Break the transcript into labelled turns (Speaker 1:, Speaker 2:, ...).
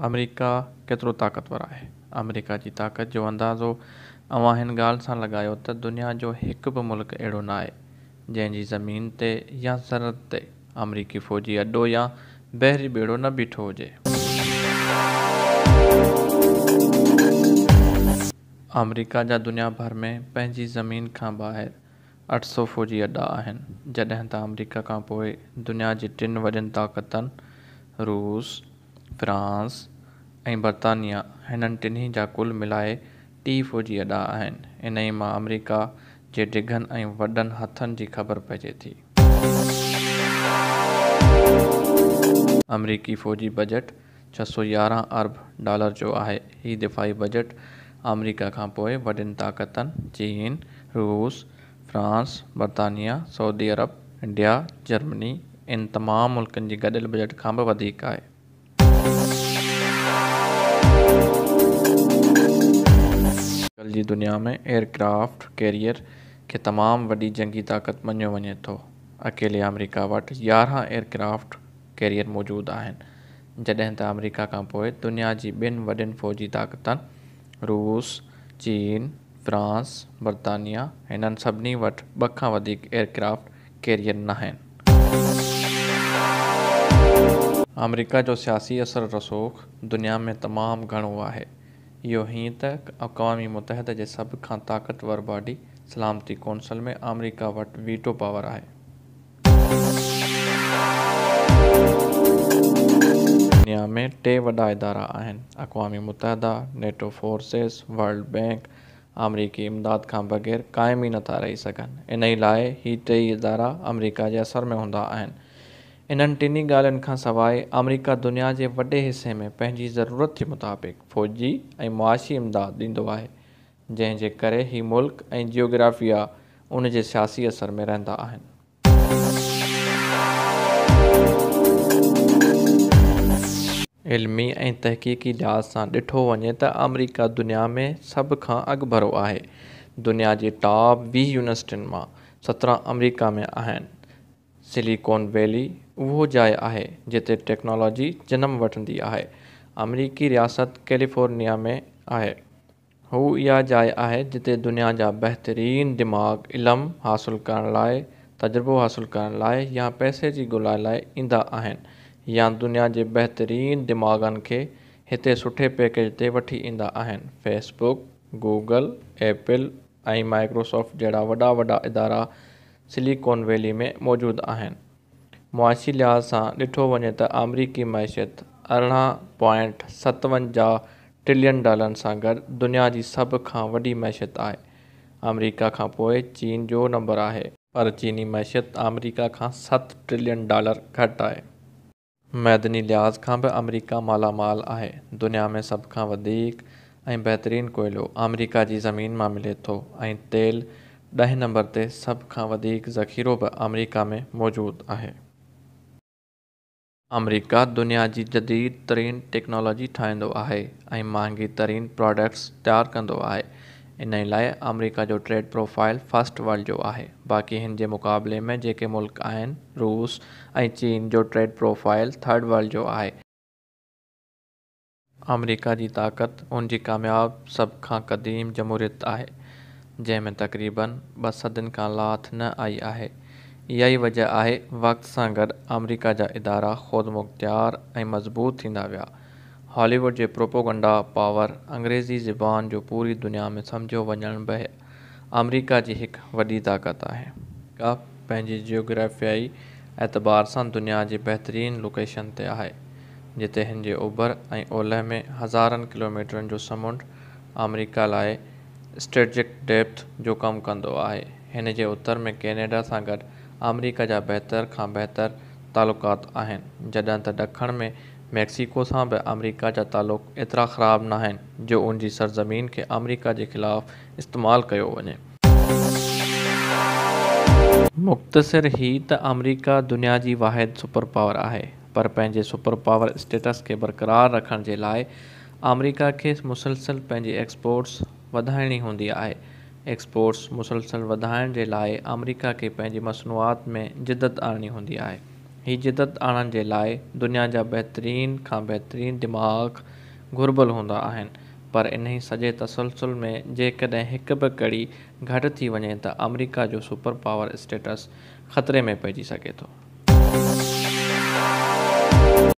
Speaker 1: America केतिरो ताक़तवर आहे। अमेरिका जी ताक़त जो अंदाज़ो अवां हिन ॻाल्हि सां लॻायो त दुनिया जो हिकु बि मुल्क अहिड़ो न आहे जंहिंजी ज़मीन ते या सरहद ते अमरीकी फ़ौजी अड्डो या बहरी ॿेड़ो न बीठो हुजे। अमरीका जा दुनिया भर में पंहिंजी ज़मीन खां ॿाहिरि 800 फ़ौजी अड्डा आहिनि, जॾहिं त अमरीका खां पोइ दुनिया जी टिनि वॾियुनि ताक़तनि रूस, फ्रांस ऐं बर्तानिया हिननि टिन्ही जा कुल मिलाए 30 फ़ौजी अड्डा आहिनि। इन ई मां अमरीका जे डिघनि ऐं वॾनि हथनि जी ख़बर पइजे थी। अमरीकी फ़ौजी बजट $611 अरब जो आहे। हीउ दिफ़ाई बजट अमरीका खां पोइ वॾियुनि ताक़तनि चीन, रूस, फ्रांस, बर्तानिया, सऊदी अरब, इंडिया, जर्मनी इन तमामु मुल्कनि जी गॾियल बजट खां बि वधीक आहे। अॼुकल्ह जी दुनिया में एयरक्राफ्ट कैरियर खे तमामु वॾी जंगी ताक़त मञियो वञे थो। अकेले अमरीका वटि 11 एयरक्राफ्ट कैरियर मौजूदु आहिनि, जॾहिं त अमरीका खां पोइ दुनिया जी ॿिनि वॾियुनि फ़ौजी ताक़तनि रूस, चीन, फ्रांस, बर्तानिया हिननि सभिनी वटि 2 खां वधीक एयरक्राफ्ट कैरियर न आहिनि। अमरीका जो सियासी असर रसूख़ दुनिया में तमामु घणो आहे। इहो हीअं त अक़वाम मुतहदा जे सभ खां ताक़तवर बॉडी सलामती कौंसिल में अमरीका वटि वीटो पावर आहे। दुनिया में 3 वॾा इदारा आहिनि: अक़वाम मुतहदा, नेटो फोर्सेस, वर्ल्ड बैंक। अमरीकी इमदाद खां बग़ैर क़ाइम ई नथा रही सघनि। इन ई लाइ ही 3 इदारा अमरीका जे असर में हूंदा आहिनि। इन्हनि टिनी ॻाल्हियुनि खां सवाइ अमरीका दुनिया जे वॾे हिसे में पंहिंजी ज़रूरत जे मुताबिक़ फ़ौजी ऐं मुआशी इमदाद ॾींदो आहे, जंहिं जे करे ही मुल्क ऐं जियोग्राफिया उन जे सियासी असर में रहंदा आहिनि। इल्मी ऐं तहक़ीक़ी लिहाज़ सां ॾिठो वञे त अमरीका दुनिया में सभ खां अॻभरो आहे। दुनिया जी टॉप 20 यूनिवर्सिटियुनि मां 17 अमरीका में आहिनि। सिलिकॉन वैली उहो जाइ आहे जिते टेक्नोलॉजी जनम वठंदी आहे। अमरीकी रियासत कैलिफोर्निया में आहे। हू इहा जाइ आहे जिते दुनिया जा बहितरीन दिमाग़ इल्मु हासिलु करण लाइ, तजुर्बो हासिलु करण लाइ या पैसे जी ॻोल्हा लाइ ईंदा आहिनि, या दुनिया जे बहितरीन दिमाग़नि खे हिते सुठे पैकेज ते वठी ईंदा आहिनि। फेसबुक, गूगल, एप्पल ऐं माइक्रोसॉफ्ट जहिड़ा वॾा इदारा सिलिकॉन वैली में मौजूदु आहिनि। मुआशी लिहाज़ सां ॾिठो वञे त अमरीकी मईशत $18.57 ट्रिलियन सां गॾु दुनिया जी सभ खां वॾी मईशत आहे। अमरीका खां पोइ चीन जो नंबर आहे, पर चीनी मईशत अमरीका खां $7 ट्रिलियन घटि आहे। मैदनी लिहाज़ खां बि अमरीका मालामाल आहे। दुनिया में सभ खां वधीक ऐं बहितरीन कोयलो अमरीका जी ज़मीन मां मिले थो ऐं तेल 10 नंबर ते सभ खां वधीक ज़ख़ीरो बि अमरीका में मौजूदु आहे। अमरीका दुनिया जी जदीद तरीन टेक्नोलॉजी ठाहींदो आहे ऐं महांगी तरीन प्रोडक्ट्स तयारु कंदो आहे। इन ई लाइ अमरीका जो ट्रेड प्रोफाइल फर्स्ट वर्ल्ड जो आहे। बाक़ी हिन जे मुक़ाबले में जेके मुल्क आहिनि, रूस ऐं चीन जो ट्रेड प्रोफाइल थर्ड वर्ल्ड जो आहे। अमरीका जी ताक़त उन जी कामयाब सभ खां क़दीम जमहूरियत आहे, जंहिं में तक़रीबन 2 सदियुनि खां लाथ न आई आहे। इहा ई वजह आहे वक़्त सां गॾु अमरीका जा इदारा ख़ुदमुख्तियार ऐं मज़बूत थींदा विया। हॉलीवुड जे प्रोपोगंडा पावर अंग्रेज़ी ज़बान जो पूरी दुनिया में सम्झियो वञण बि अमरीका जी हिकु वॾी ताक़त आहे। अमरीका पंहिंजी जियोग्राफियाई एतबार सां दुनिया जी बहितरीन लोकेशन ते आहे, जिते हिन जे ओभर ऐं ओलह में हज़ारनि किलोमीटरनि जो समुंड अमरीका लाइ स्ट्रेटेजिक डेप्थ जो कमु कंदो आहे। हिन जे उत्तर में कैनेडा सां गॾु अमरीका जा बहितर खां बहितर तालुक़ात आहिनि, जॾहिं त ॾखण में मैक्सिको सां बि अमरीका जा तालुक़ एतिरा ख़राब न आहिनि जो उन जी सरज़मीन खे अमरीका जे ख़िलाफ़ इस्तेमालु कयो वञे। मुख़्तसिर ही त अमरीका दुनिया जी वाहिद सुपर पावर आहे, पर पंहिंजे सुपर पावर स्टेटस खे बरक़रार रखण जे लाइ अमरीका खे मुसलसल पंहिंजी एक्सपोर्ट्स वधाइणी हूंदी आहे। एक्सपोर्ट्स मुसलसल वधाइण जे लाइ अमरीका खे पंहिंजी मसनूआत में जिदत आणणी हूंदी आहे। हीउ जिदत आणण जे लाइ दुनिया जा बहितरीन खां बहितरीन दिमाग़ घुर्बल हूंदा आहिनि, पर इन्ही सॼे तसलसल में जेकॾहिं हिक बि कड़ी घटि थी वञे त अमरीका जो सुपर पावर स्टेटस ख़तरे में पइजी सघे थो।